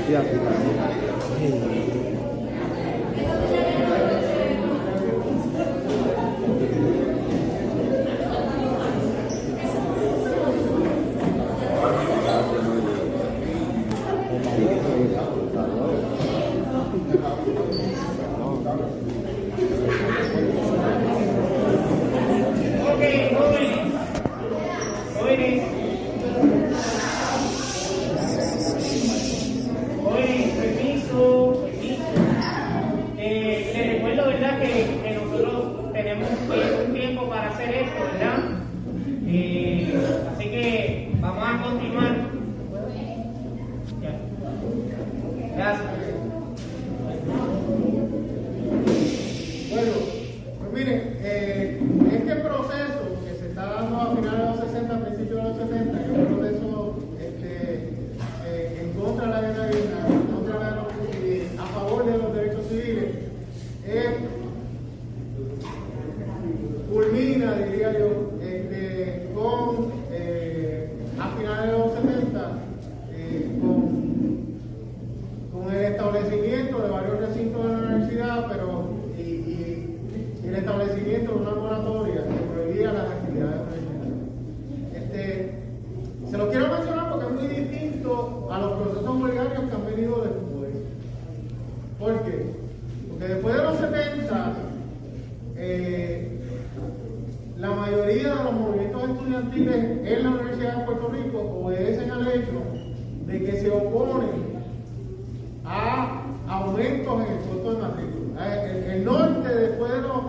estoy aplicando. Les recuerdo, ¿verdad?, que nosotros tenemos un tiempo para hacer esto, ¿verdad? Así que vamos a continuar. Ya. Gracias. Bueno, pues miren, este proceso que se está dando a finales de los 60, principios de los 70, que es un proceso en contra de la guerra, a favor de los derechos civiles, culmina, diría yo, con a finales de los 70, con el establecimiento de varios recintos de la universidad, y el establecimiento de una moratoria que prohibía las actividades universitarias. Se lo quiero mencionar porque es muy distinto a los procesos huelgarios que han venido después. ¿Por qué? Porque después de los 70, la mayoría de los movimientos estudiantiles en la Universidad de Puerto Rico obedecen al hecho de que se oponen a aumentos en el costo de matrícula. El norte, después de los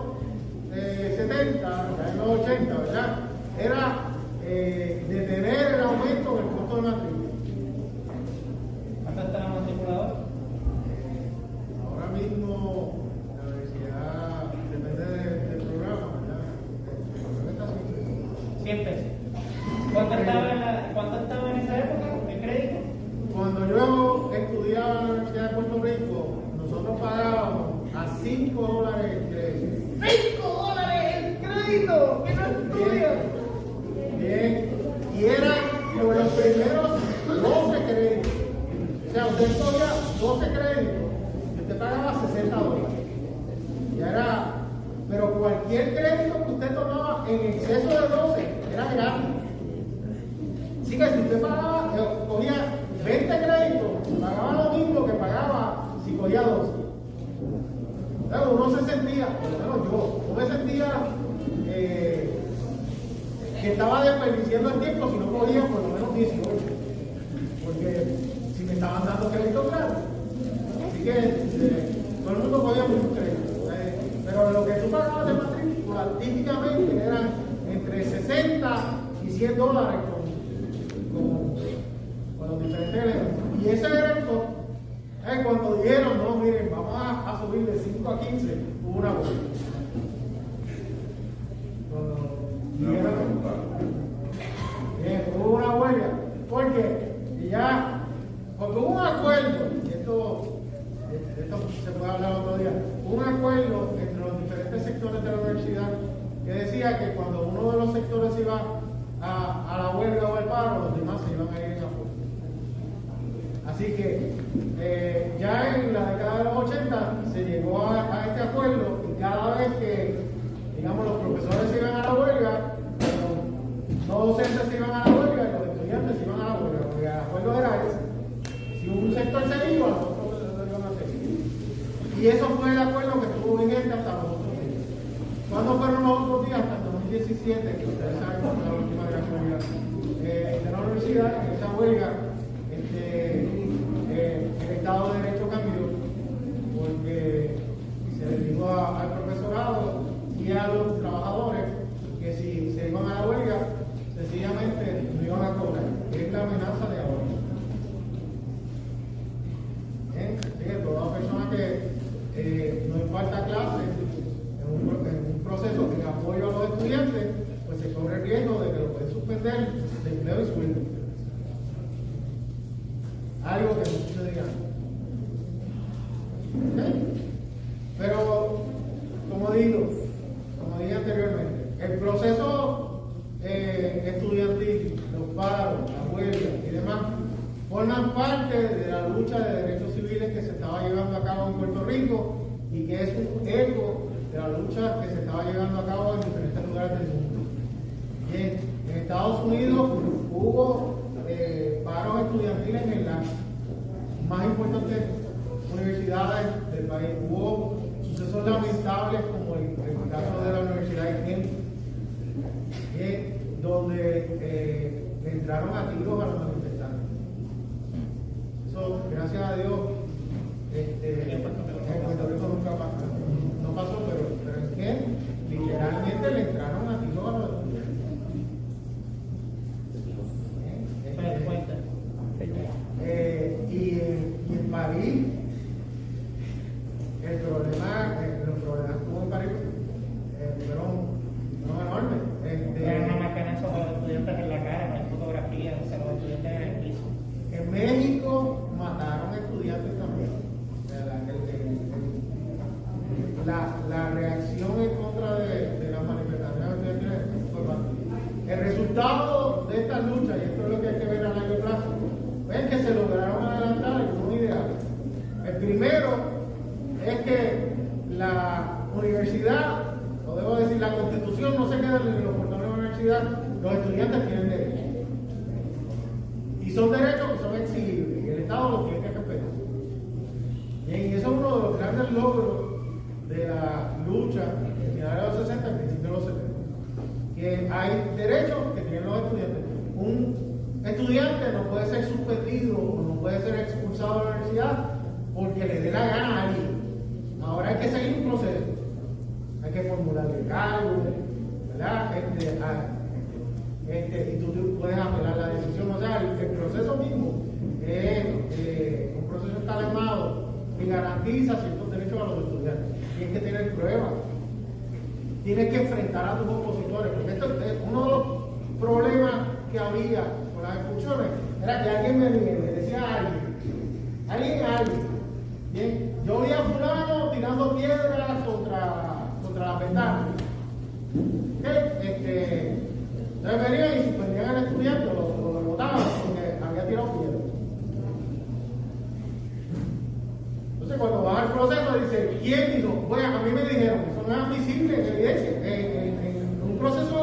70, en los 80, ¿verdad?, era detener el aumento en el costo de matrícula. ¿Cuánto está la matrícula ahora? Ahora mismo la universidad depende del programa, ¿verdad? Está 100 pesos. ¿Cuánto estaba en esa época el crédito? Cuando yo estudiaba en la Universidad de Puerto Rico, nosotros pagábamos a $5 el crédito. $5 el crédito. ¿Qué no estudia? Bien, y eran por los primeros 12 créditos. O sea, usted cogía 12 créditos y usted pagaba $60. Ya era, pero cualquier crédito que usted tomaba en exceso de 12 era gratis. Así que si usted pagaba, cogía 20 créditos, pagaba lo mismo que pagaba si cogía 12. Entonces uno se sentía, por lo menos yo me sentía que estaba desperdiciando el tiempo si no cogía por lo menos 18. Porque si me estaban dando créditos gratis. Así que todo el mundo cogía muchos créditos. Pero lo que tú pagabas de matrícula típicamente eran entre 60 y $100 con los diferentes elementos. Y ese era el costo. Cuando dijeron, no, miren, vamos a subir de 5 a 15, hubo una huelga. Bien, hubo una huelga. ¿Por qué? Porque hubo un acuerdo, y esto se puede hablar otro día, hubo un acuerdo entre los diferentes sectores de la universidad que decía que cuando uno de los sectores iba a la huelga o al paro, los demás se iban a ir en apoyo. Así que ya en la década de los 80 se llegó a este acuerdo, y cada vez que, digamos, los profesores se iban a la huelga, los docentes se iban a la huelga y los estudiantes se iban a la huelga, porque el acuerdo era ese. Si un sector se iba, los otros se iban a seguir. Y eso fue el acuerdo que estuvo vigente hasta los otros días. ¿Cuándo fueron los otros días? Hasta 2017, que ustedes saben que fue la última gran huelga de la universidad. En esa huelga, el Estado de Derecho cambió, porque se le dijo al profesorado y a los trabajadores que si se iban a la huelga, sencillamente no iban a cobrar. Es la amenaza de ahora. Toda persona que no imparta clases en un proceso de apoyo a los estudiantes, pues se corre el riesgo de que lo pueden suspender de empleo y sueldo. Algo que no sucedía. Pero, como dije anteriormente, el proceso estudiantil, los paros, las huelgas y demás, forman parte de la lucha de derechos civiles que se estaba llevando a cabo en Puerto Rico y que es un eco de la lucha que se estaba llevando a cabo en diferentes lugares del mundo. Bien, en Estados Unidos hubo paros estudiantiles en las más importantes universidades del país. Hubo sucesos lamentables como el caso de la Universidad de Kent, donde entraron a tiros a los manifestantes. Eso, gracias a Dios, en Puerto Rico nunca pasó, no pasó, pero en Kent literalmente le entraron a tiros a los estudiantes. Y en París, los problemas que hubo en París fueron enormes. Eran una macanazo a los estudiantes en la cara, en fotografías, o sea, los estudiantes en el piso. En México mataron estudiantes también. La reacción en contra de las manifestaciones estudiantiles fue bastante. El resultado de esta lucha, y esto es lo que hay que ver a largo plazo, es que se lograron adelantar algunos ideales. El primero es que la universidad, o debo decir, la Constitución no se queda en los portones de la universidad, los estudiantes tienen derechos. Y son derechos que son exigibles, y el Estado los tiene que respetar. Y eso es uno de los grandes logros de la lucha en finales de los 60 y principios de los 70. Que hay derechos que tienen los estudiantes. Un estudiante no puede ser suspendido o no puede ser expulsado de la universidad porque le dé la gana a alguien. Ahora hay que seguir un proceso. Hay que formularle cargos, ¿verdad? Y tú puedes apelar la decisión. O sea, el proceso mismo es un proceso calmado que garantiza ciertos derechos a los estudiantes. Tienes que tener pruebas. Tienes que enfrentar a tus opositores. Porque esto es uno de los problemas que había con las expulsiones. Era que alguien me decía a alguien. Bien, yo vi a fulano tirando piedras contra la ventana. Entonces venían y suspendían al estudiante, lo botaban porque había tirado piedras. Entonces cuando va al proceso dice, ¿quién dijo? Bueno, a mí me dijeron, eso no es admisible en evidencia. En un proceso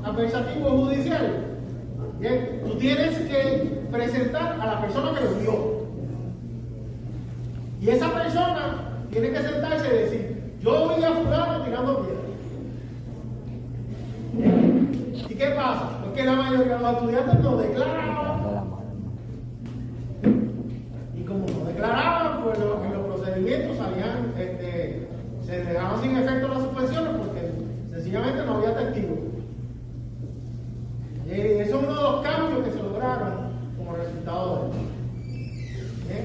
adversativo judicial, bien, tú tienes que presentar a la persona que lo vio. Y esa persona tiene que sentarse y decir, yo vi a fulano tirando piedras. ¿Y qué pasa? Porque la mayoría de los estudiantes no declaraban. Y como no declaraban, pues en los procedimientos salían, se dejaban sin efecto las suspensiones porque sencillamente no había testigos. Y eso es uno de los cambios que se lograron como resultado de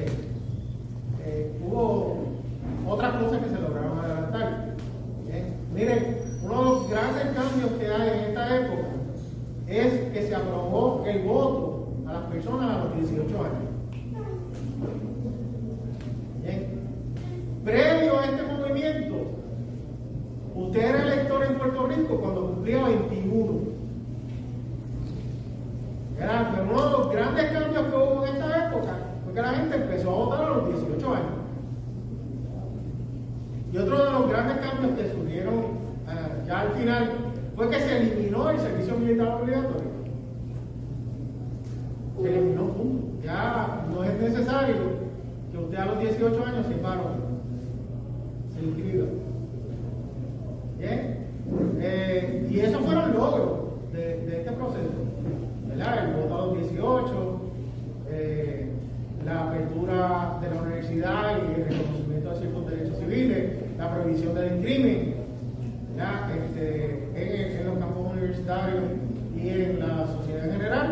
esto. Hubo otras cosas que se lograron adelantar. Miren, uno de los grandes cambios que hay en esta época es que se aprobó el voto a las personas a los 18 años. Bien. Previo a este movimiento, usted era elector en Puerto Rico cuando cumplía 21. Pero uno de los grandes cambios que hubo en esta época fue que la gente empezó a votar a los 18 años. Y otro de los grandes cambios que surgieron ya al final fue que se eliminó el servicio militar obligatorio. Se eliminó, punto. Ya no es necesario que usted a los 18 años se pare, se inscriba. ¿Bien? Y esos fueron logros de este proceso. ¿Verdad? El voto a los 18, la apertura de la universidad y el reconocimiento de ciertos derechos civiles, la prohibición del crimen, en los campos universitarios y en la sociedad en general,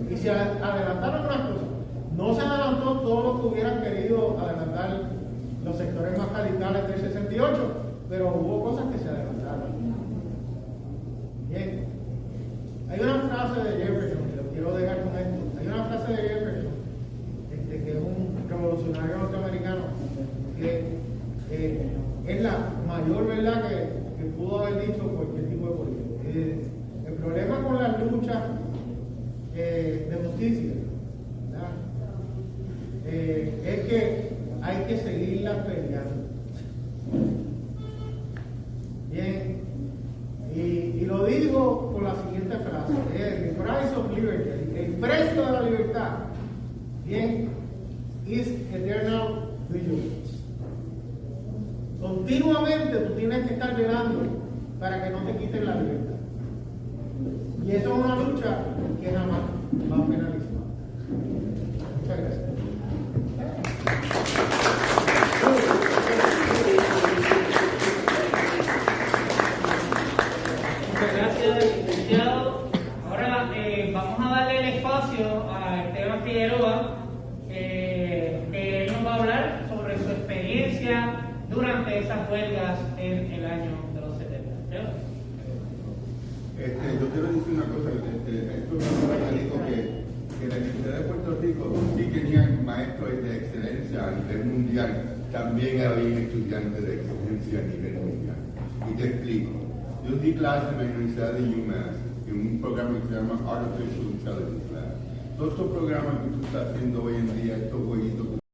y se adelantaron unas cosas. No se adelantó todo lo que hubieran querido adelantar los sectores más radicales del 68, pero hubo cosas que se adelantaron. Bien. Hay una frase de Jefferson, que lo quiero dejar con esto. Hay una frase de Jefferson, que es un revolucionario norteamericano, que es la mayor verdad que pudo haber dicho cualquier tipo de político. El problema con las luchas de concluyo con la siguiente frase: The price of liberty, el precio de la libertad, bien, is eternal vigilance. Continuamente tú tienes que estar velando para que no te quiten la libertad. Y eso es una lucha que jamás va a finalizar. Muchas gracias. Muchas gracias, licenciado. Ahora vamos a darle el espacio a Esteban Figueroa, que él nos va a hablar sobre su experiencia durante esas huelgas en el año de los 70. ¿Esteban? Yo quiero decir una cosa, esto es un dijo que la Universidad de Puerto Rico sí tenían maestros de excelencia a nivel mundial, también había estudiantes de excelencia a nivel mundial. Y te explico. Yo di clase en la Universidad de UMass en un programa que se llama Artificial Intelligence Lab. Todos estos programas que tú estás haciendo hoy en día, estos jueguitos